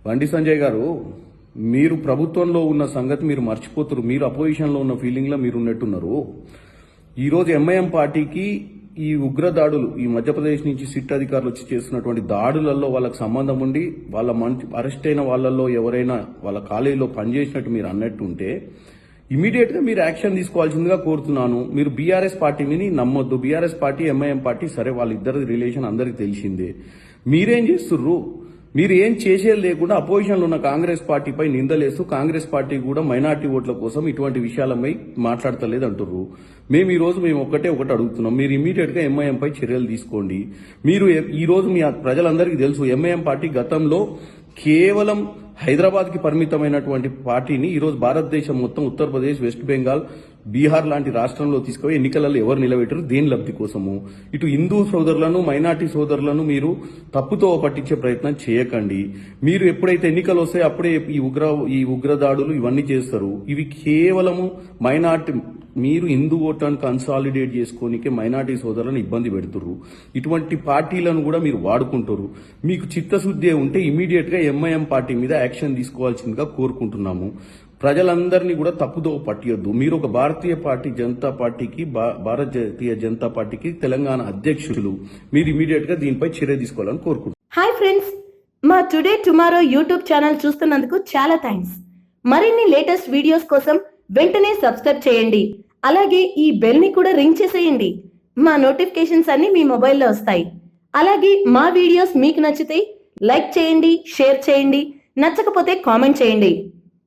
బండి సంజయ్ గారు, మీరు ప్రభుత్వంలో ఉన్న సంగతి మీరు మర్చిపోతున్నారు. మీరు అపోజిషన్లో ఉన్న ఫీలింగ్లో మీరు ఉన్నట్టున్నారు. ఈరోజు ఎంఐఎం పార్టీకి ఈ ఉగ్రదాడులు, ఈ మధ్యప్రదేశ్ నుంచి సిట్ అధికారులు వచ్చి చేస్తున్నటువంటి దాడులలో వాళ్ళకి సంబంధం ఉండి వాళ్ళ అరెస్ట్ అయిన వాళ్ళల్లో ఎవరైనా వాళ్ళ కాలేజీలో పనిచేసినట్టు మీరు అన్నట్టుంటే ఇమీడియట్ గా మీరు యాక్షన్ తీసుకోవాల్సిందిగా కోరుతున్నాను. మీరు బీఆర్ఎస్ పార్టీ విని నమ్మొద్దు. బీఆర్ఎస్ పార్టీ, ఎంఐఎం పార్టీ సరే వాళ్ళిద్దరి రిలేషన్ అందరికి తెలిసిందే. మీరేం చేస్తుర్రు? మీరు ఏం చేసేది లేకుండా అపోజిషన్లో ఉన్న కాంగ్రెస్ పార్టీపై నిందలేస్తూ కాంగ్రెస్ పార్టీ కూడా మైనార్టీ ఓట్ల కోసం ఇటువంటి విషయాలపై మాట్లాడతలేదు అంటుర్రు. మేము ఒకటి అడుగుతున్నాం. మీరు ఇమీడియట్ గా ఎంఐఎం పై చర్యలు తీసుకోండి. మీరు ఈ రోజు మీ ప్రజలందరికీ తెలుసు, ఎంఐఎం పార్టీ గతంలో కేవలం హైదరాబాద్ కి పరిమితమైనటువంటి పార్టీని ఈరోజు భారతదేశం మొత్తం ఉత్తరప్రదేశ్, వెస్ట్ బెంగాల్, బీహార్ లాంటి రాష్ట్రంలో తీసుకుపోయి ఎన్నికలలో ఎవరు నిలబెట్టరు, దేని లబ్ధి కోసము. ఇటు హిందూ సోదరులను, మైనార్టీ సోదరులను మీరు తప్పుతో పట్టించే ప్రయత్నం చేయకండి. మీరు ఎప్పుడైతే ఎన్నికలు వస్తాయో అప్పుడే ఈ ఉగ్రదాడులు ఇవన్నీ చేస్తారు. ఇవి కేవలము మైనార్టీ, మీరు హిందూ ఓట్లను కన్సాలిడేట్ చేసుకోనికే మైనార్టీ సోదరులను ఇబ్బంది పెడుతుర్రు. ఇటువంటి పార్టీలను కూడా మీరు వాడుకుంటారు. మీకు చిత్తశుద్ధి ఉంటే ఇమీడియట్ గా ఎంఐఎం పార్టీ మీద యాక్షన్ తీసుకోవాల్సిందిగా కోరుకుంటున్నాము. ప్రజలందరినీ కూడా తప్పుదో పట్టియొద్దు. మీరు ఒక భారతీయ జనతా పార్టీకి తెలంగాణ అధ్యక్షులు. మీరు ఇమీడియట్ గా దీనిపై చర్య తీసుకోవాలని కోరుకుంటున్నాను. హాయ్ ఫ్రెండ్స్, మా టుడే టుమారో యూట్యూబ్ ఛానల్ చూస్తున్నందుకు చాలా థ్యాంక్స్. మరిన్ని లేటెస్ట్ వీడియోస్ కోసం వెంటనే సబ్స్క్రైబ్ చేయండి. అలాగే ఈ బెల్ ని కూడా రింగ్ చేసేయండి. మా నోటిఫికేషన్స్ అన్ని మీ మొబైల్లో వస్తాయి. అలాగే మా వీడియోస్ మీకు నచ్చితే లైక్ చేయండి, షేర్ చేయండి, నచ్చకపోతే కామెంట్ చేయండి.